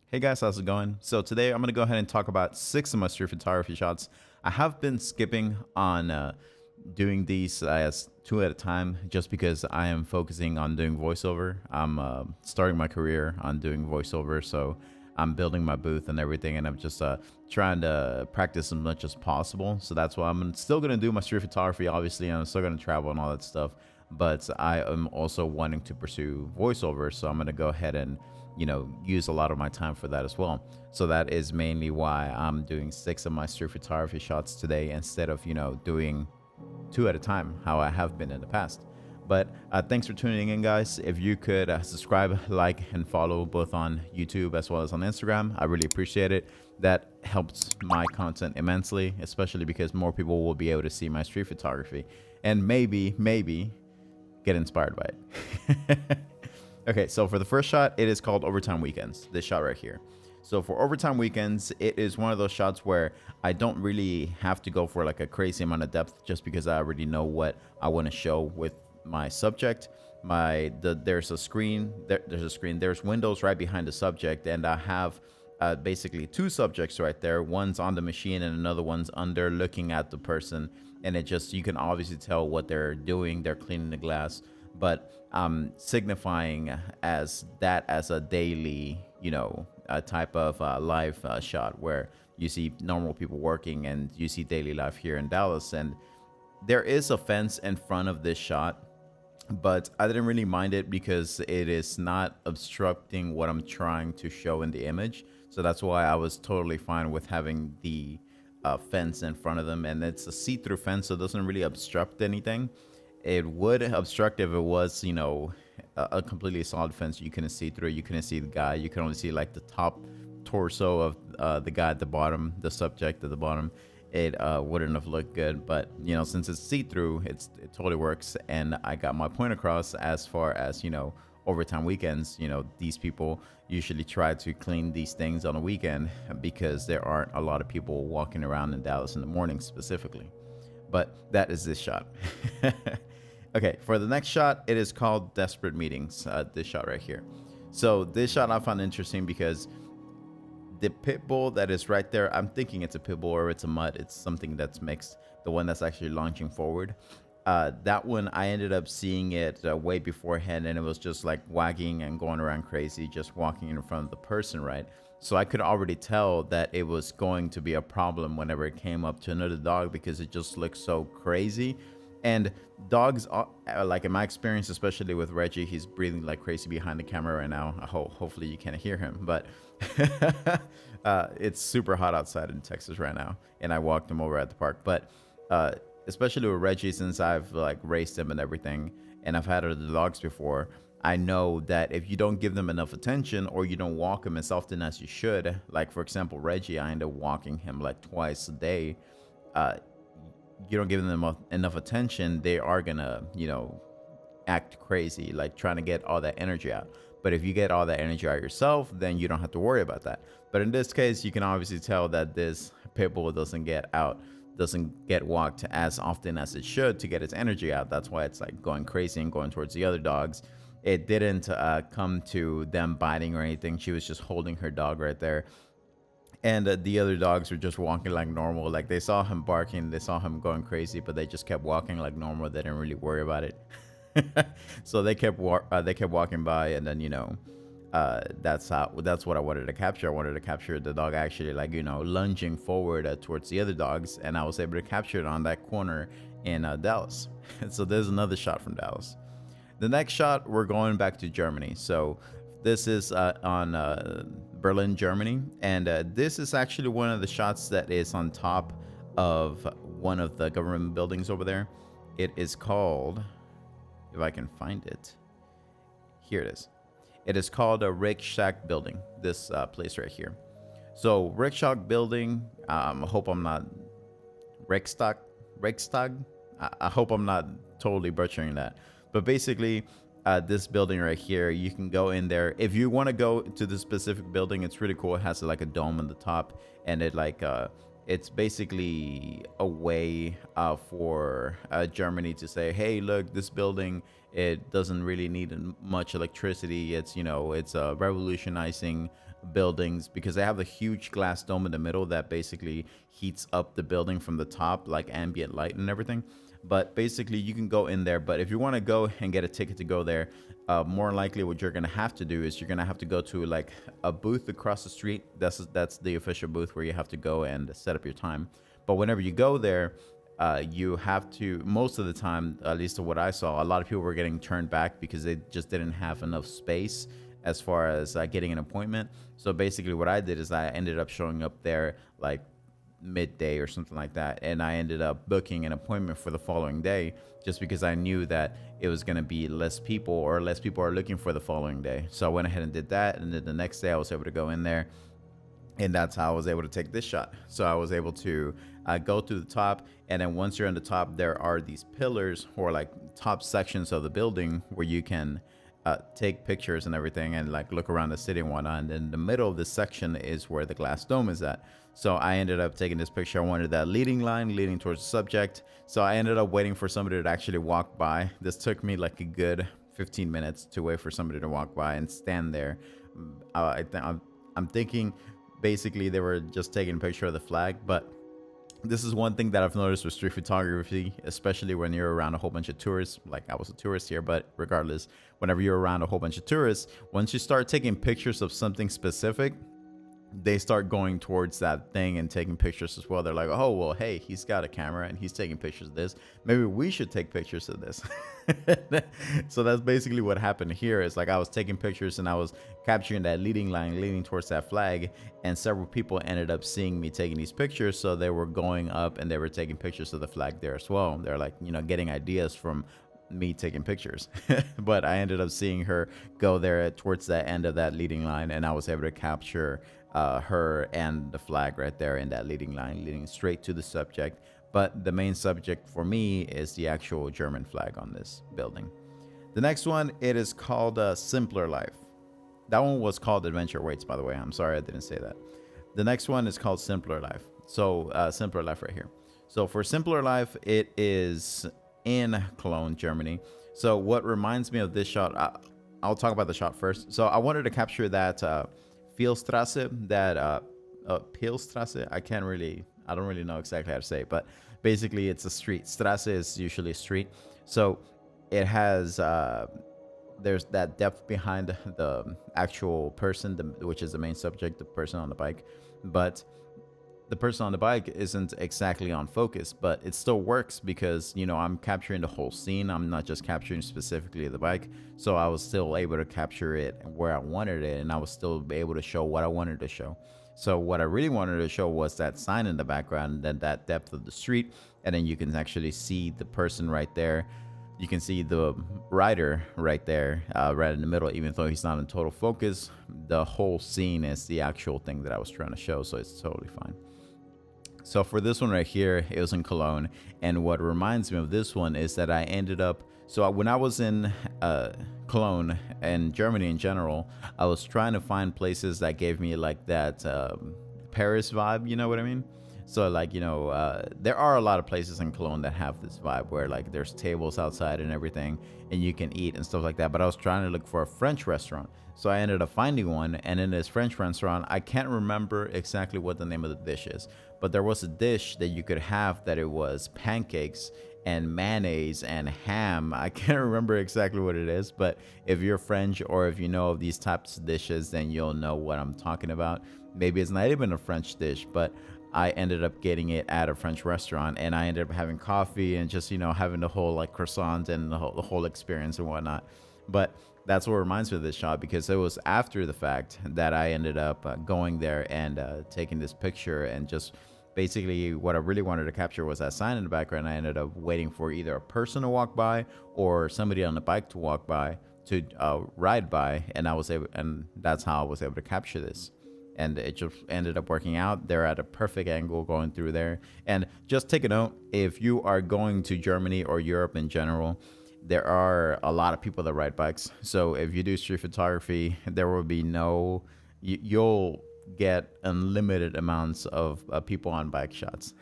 Hey guys, how's it going? So today I'm going to go ahead and talk about 6 of my street photography shots. I have been skipping on doing these as 2 at a time just because I am focusing on doing voiceover. I'm starting my career on doing voiceover, so I'm building my booth and everything, and I'm just trying to practice as much as possible. So that's why I'm still going to do my street photography, obviously, and I'm still going to travel and all that stuff. But I am also wanting to pursue voiceover, so I'm going to go ahead and use a lot of my time for that as well. So that is mainly why I'm doing 6 of my street photography shots today instead of doing 2 at a time, how I have been in the past. But thanks for tuning in, guys. If you could subscribe, like, and follow both on YouTube as well as on Instagram, I really appreciate it. That helps my content immensely, especially because more people will be able to see my street photography and maybe get inspired by it. Okay, so for the first shot, it is called Overtime Weekends, this shot right here. So for Overtime Weekends, it is one of those shots where I don't really have to go for like a crazy amount of depth just because I already know what I want to show with my subject. There's a screen, there's windows right behind the subject, and I have basically 2 subjects right there. One's on the machine and another one's under looking at the person. And you can obviously tell what they're doing. They're cleaning the glass, but signifying as a daily, a type of live shot where you see normal people working and you see daily life here in Dallas. And there is a fence in front of this shot, but I didn't really mind it because it is not obstructing what I'm trying to show in the image. So that's why I was totally fine with having the fence in front of them. And it's a see-through fence, so it doesn't really obstruct anything. It would obstruct if it was, a completely solid fence. You couldn't see through. You couldn't see the guy. You could only see like the top torso of the guy at the bottom, the subject at the bottom. It wouldn't have looked good. But since it's see-through, it totally works. And I got my point across as far as overtime weekends. These people usually try to clean these things on a weekend because there aren't a lot of people walking around in Dallas in the morning specifically. But that is this shot. Okay, for the next shot, it is called Desperate Meetings, this shot right here. So this shot I found interesting because the pit bull that is right there, I'm thinking it's a pit bull or it's a mutt. It's something that's mixed, the one that's actually launching forward. That one, I ended up seeing it way beforehand, and it was just like wagging and going around crazy, just walking in front of the person, right? So I could already tell that it was going to be a problem whenever it came up to another dog because it just looked so crazy. And dogs, like in my experience, especially with Reggie, he's breathing like crazy behind the camera right now. Hopefully you can't hear him, but it's super hot outside in Texas right now. And I walked him over at the park. But especially with Reggie, since I've like raced him and everything, and I've had other dogs before, I know that if you don't give them enough attention or you don't walk them as often as you should, like for example, Reggie, I end up walking him like twice a day. You don't give them enough attention, they are gonna, act crazy, like trying to get all that energy out. But if you get all that energy out yourself, then you don't have to worry about that. But in this case, you can obviously tell that this pit bull doesn't get walked as often as it should to get its energy out. That's why it's like going crazy and going towards the other dogs. It didn't come to them biting or anything. She was just holding her dog right there. And the other dogs were just walking like normal. Like they saw him barking, they saw him going crazy, but they just kept walking like normal. They didn't really worry about it. So they kept walking by, and then that's what I wanted to capture. I wanted to capture the dog actually like lunging forward towards the other dogs, and I was able to capture it on that corner in Dallas. So there's another shot from Dallas. The next shot, we're going back to Germany. So this is on Berlin, Germany. And this is actually one of the shots that is on top of one of the government buildings over there. It is called, if I can find it, here it is. It is called a Riksdag building, this place right here. So Riksdag building, I hope I'm not, Riksdag? I hope I'm not totally butchering that. But basically, this building right here, you can go in there. If you want to go to the specific building, it's really cool. It has like a dome on the top, and it's basically a way for Germany to say, hey, look, this building, it doesn't really need much electricity. It's, it's revolutionizing buildings because they have a huge glass dome in the middle that basically heats up the building from the top, like ambient light and everything. But basically, you can go in there. But if you want to go and get a ticket to go there, more likely what you're gonna have to do is you're gonna have to go to like a booth across the street. That's the official booth where you have to go and set up your time. But whenever you go there, you have to, most of the time, at least to what I saw, a lot of people were getting turned back because they just didn't have enough space as far as getting an appointment. So basically what I did is I ended up showing up there like midday or something like that, and I ended up booking an appointment for the following day just because I knew that it was going to be less people, or less people are looking for the following day. So I went ahead and did that, and then the next day I was able to go in there, and that's how I was able to take this shot. So I was able to go to the top, and then once you're on the top, there are these pillars or like top sections of the building where you can take pictures and everything and like look around the city and whatnot. And then the middle of this section is where the glass dome is at. So I ended up taking this picture. I wanted that leading line leading towards the subject. So I ended up waiting for somebody to actually walk by. This took me like a good 15 minutes to wait for somebody to walk by and stand there. I'm thinking basically they were just taking a picture of the flag, but this is one thing that I've noticed with street photography, especially when you're around a whole bunch of tourists. Like I was a tourist here, but regardless, whenever you're around a whole bunch of tourists, once you start taking pictures of something specific, they start going towards that thing and taking pictures as well. They're like, oh, well, hey, he's got a camera and he's taking pictures of this. Maybe we should take pictures of this. So that's basically what happened here. Is like I was taking pictures and I was capturing that leading line leading towards that flag, and several people ended up seeing me taking these pictures. So they were going up and they were taking pictures of the flag there as well. They're like, getting ideas from me taking pictures. But I ended up seeing her go there towards the end of that leading line, and I was able to capture her and the flag right there in that leading line leading straight to the subject. But the main subject for me is the actual German flag on this building. The next one, it is called Simpler Life. That one was called Adventure Waits, by the way. I'm sorry I didn't say that. The next one is called Simpler Life. So Simpler Life right here. So for Simpler Life, it is in Cologne, Germany. So what reminds me of this shot, I'll talk about the shot first. So I wanted to capture that Vielstrasse, that Pilstrasse. I don't really know exactly how to say it, but basically it's a street. Strasse is usually a street. So it has, there's that depth behind the actual person, which is the main subject, the person on the bike. But the person on the bike isn't exactly on focus, but it still works because, I'm capturing the whole scene. I'm not just capturing specifically the bike. So I was still able to capture it where I wanted it, and I was still able to show what I wanted to show. So what I really wanted to show was that sign in the background, and then that depth of the street. And then you can actually see the person right there. You can see the rider right there, right in the middle. Even though he's not in total focus, the whole scene is the actual thing that I was trying to show. So it's totally fine. So for this one right here, it was in Cologne. And what reminds me of this one is that I ended up, so when I was in Cologne and Germany in general, I was trying to find places that gave me like that Paris vibe, you know what I mean? So like, there are a lot of places in Cologne that have this vibe where like there's tables outside and everything and you can eat and stuff like that. But I was trying to look for a French restaurant. So I ended up finding one, and in this French restaurant, I can't remember exactly what the name of the dish is, but there was a dish that you could have that it was pancakes and mayonnaise and ham. I can't remember exactly what it is, but if you're French or if you know of these types of dishes, then you'll know what I'm talking about. Maybe it's not even a French dish, but I ended up getting it at a French restaurant, and I ended up having coffee and just, having the whole like croissant and the whole experience and whatnot. But that's what reminds me of this shot, because it was after the fact that I ended up going there and taking this picture, and just basically what I really wanted to capture was that sign in the background. I ended up waiting for either a person to walk by or somebody on the bike to walk by, to ride by, and that's how I was able to capture this. And it just ended up working out. They're at a perfect angle going through there. And just take a note, if you are going to Germany or Europe in general, there are a lot of people that ride bikes. So if you do street photography, there will be you'll get unlimited amounts of people on bike shots.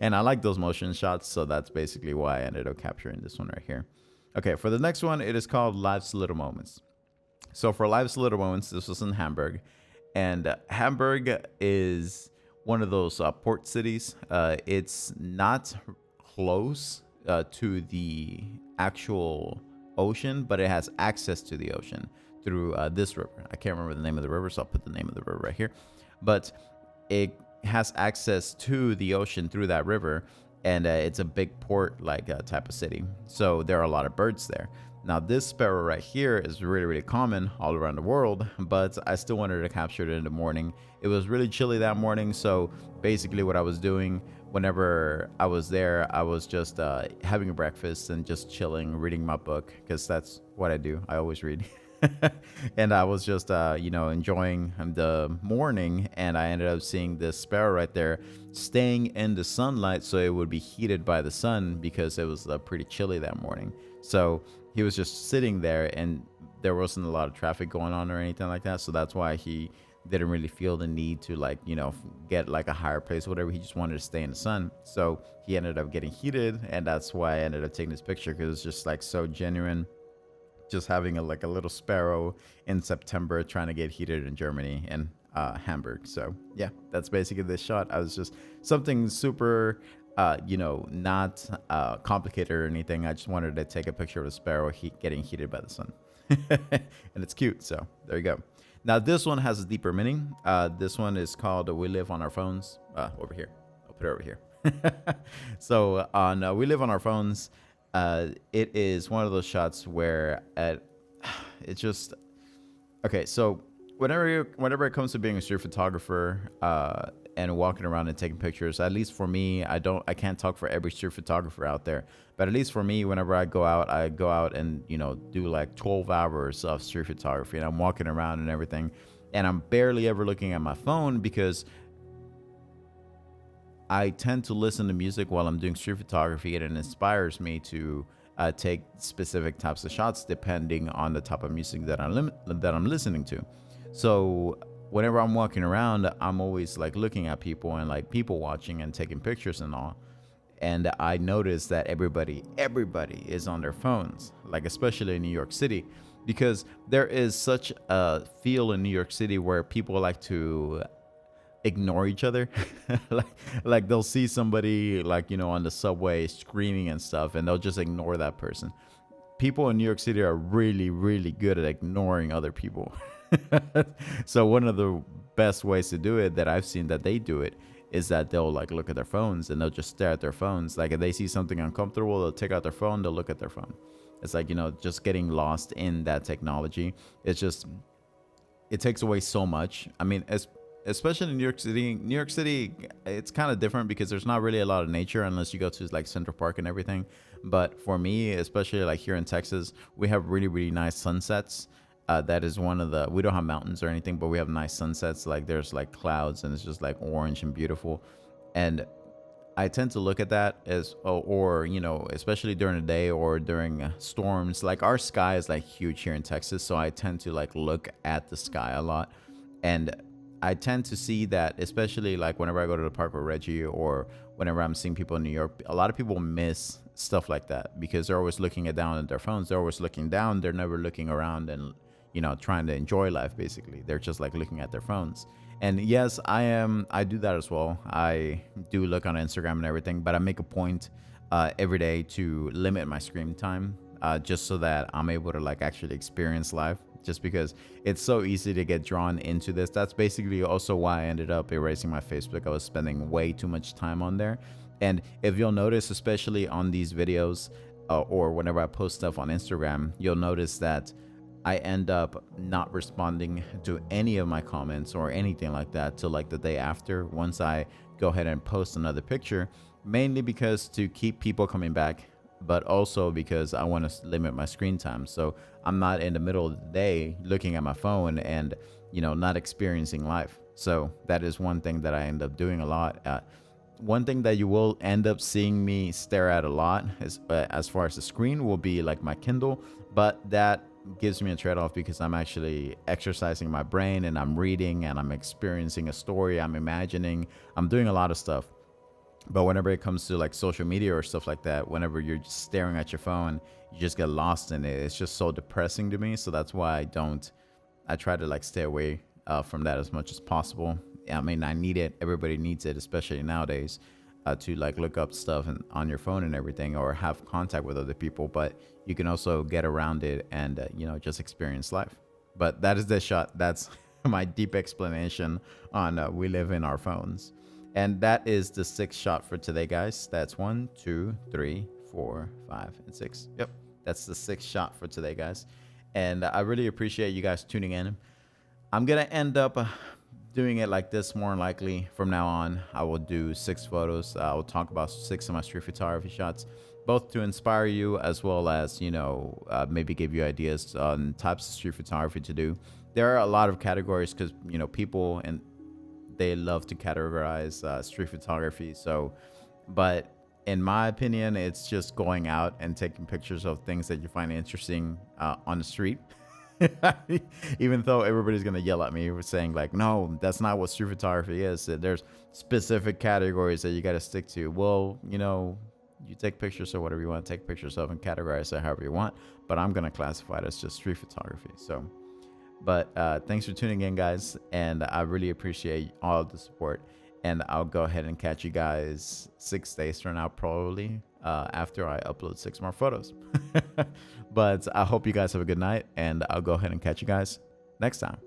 And I like those motion shots. So that's basically why I ended up capturing this one right here. Okay, for the next one, it is called Life's Little Moments. So for Life's Little Moments, this was in Hamburg. And Hamburg is one of those port cities. It's not close to the actual ocean, but it has access to the ocean through this river. I can't remember the name of the river, so I'll put the name of the river right here. But it has access to the ocean through that river, and it's a big port like type of city. So there are a lot of birds there. Now this sparrow right here is really, really common all around the world, but I still wanted to capture it in the morning. It was really chilly that morning, so basically what I was doing whenever I was there, I was just having a breakfast and just chilling, reading my book, because that's what I do. I always read. And I was just, enjoying the morning, and I ended up seeing this sparrow right there staying in the sunlight so it would be heated by the sun because it was pretty chilly that morning. So he was just sitting there, and there wasn't a lot of traffic going on or anything like that. So that's why he didn't really feel the need to get like a higher place or whatever. He just wanted to stay in the sun. So he ended up getting heated, and that's why I ended up taking this picture, because it's just like so genuine. Just having a little sparrow in September trying to get heated in Germany and Hamburg. So yeah, that's basically this shot. I was just something super, not complicated or anything. I just wanted to take a picture of a sparrow getting heated by the sun. And it's cute. So there you go. Now this one has a deeper meaning. This one is called "We Live on Our Phones." Over here. I'll put it over here. So on "We Live on Our Phones," it is one of those shots where it's just okay. So whenever it comes to being a street photographer and walking around and taking pictures, at least for me, I can't talk for every street photographer out there, but at least for me, whenever I go out and do like 12 hours of street photography, and I'm walking around and everything, and I'm barely ever looking at my phone because I tend to listen to music while I'm doing street photography, and it inspires me to take specific types of shots depending on the type of music that I'm listening to. So whenever I'm walking around, I'm always like looking at people and like people watching and taking pictures and all. And I notice that everybody is on their phones, like especially in New York City, because there is such a feel in New York City where people like to ignore each other. like they'll see somebody on the subway screaming and stuff, and they'll just ignore that person. People in New York City are really, really good at ignoring other people. So one of the best ways to do it that I've seen that they do it is that they'll look at their phones, and they'll just stare at their phones. Like if they see something uncomfortable, they'll take out their phone, they'll look at their phone. It's just getting lost in that technology. It takes away so much. I mean, especially in New York City. New York City, it's kind of different because there's not really a lot of nature unless you go to Central Park and everything. But for me, especially here in Texas, we have really, really nice sunsets. That is we don't have mountains or anything, but we have nice sunsets. There's clouds, and it's just orange and beautiful. And I tend to look at that or especially during the day or during storms. Our sky is huge here in Texas, so I tend to look at the sky a lot. And I tend to see that, especially whenever I go to the park with Reggie or whenever I'm seeing people in New York, a lot of people miss stuff like that because they're always looking down at their phones. They're always looking down. They're never looking around and, trying to enjoy life, basically. They're just looking at their phones. And yes, I do that as well. I do look on Instagram and everything, but I make a point every day to limit my screen time just so that I'm able to actually experience life. Just because it's so easy to get drawn into this. That's basically also why I ended up erasing my Facebook. I was spending way too much time on there. And if you'll notice, especially on these videos or whenever I post stuff on Instagram, you'll notice that I end up not responding to any of my comments or anything like that till the day after, once I go ahead and post another picture, mainly because to keep people coming back, but also because I want to limit my screen time. So I'm not in the middle of the day looking at my phone and, not experiencing life. So that is one thing that I end up doing a lot. One thing that you will end up seeing me stare at a lot is, as far as the screen, will be my Kindle, but that gives me a trade-off because I'm actually exercising my brain and I'm reading and I'm experiencing a story. I'm imagining, I'm doing a lot of stuff. But whenever it comes to social media or stuff like that, whenever you're just staring at your phone, you just get lost in it. It's just so depressing to me. So that's why I try to stay away from that as much as possible. I mean, I need it. Everybody needs it, especially nowadays, to like look up stuff on your phone and everything, or have contact with other people. But you can also get around it and just experience life. But that is the shot. That's my deep explanation on we live in our phones. And that is the sixth shot for today, guys. That's 1, 2, 3, 4, 5, and 6. Yep, that's the sixth shot for today, guys. And I really appreciate you guys tuning in. I'm gonna end up doing it like this more than likely from now on. I will do 6 photos. I will talk about 6 of my street photography shots, both to inspire you as well as maybe give you ideas on types of street photography to do. There are a lot of categories because people and they love to categorize street photography. So, but in my opinion, it's just going out and taking pictures of things that you find interesting on the street. Even though everybody's gonna yell at me for saying like, no, that's not what street photography is. There's specific categories that you got to stick to. Well, you take pictures of whatever you want to take pictures of and categorize it however you want, but I'm gonna classify it as just street photography. So, but thanks for tuning in, guys, and I really appreciate all of the support. And I'll go ahead and catch you guys 6 days from now, probably after I upload 6 more photos. But I hope you guys have a good night, and I'll go ahead and catch you guys next time.